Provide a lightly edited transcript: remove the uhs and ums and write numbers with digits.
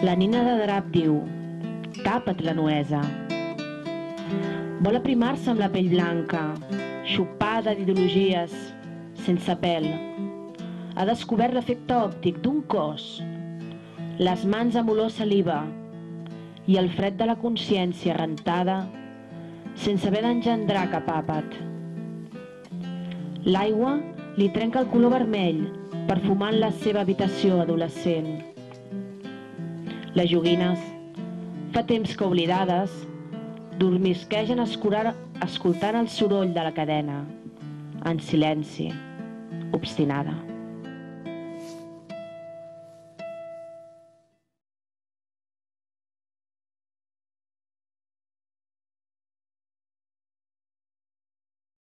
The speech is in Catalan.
La nina de drap diu: tapa't la nuesa. Vol aprimar-se amb la pell blanca, xupada d'ideologies, sense pèl. Ha descobert l'efecte òptic d'un cos, les mans amb olor saliva i el fred de la consciència rentada sense haver d'engendrar cap àpat. L'aigua li trenca el color vermell, perfumant la seva habitació adolescent. Les joguines, fa temps que oblidades, dormisquegen escoltant el soroll de la cadena, en silenci, obstinada.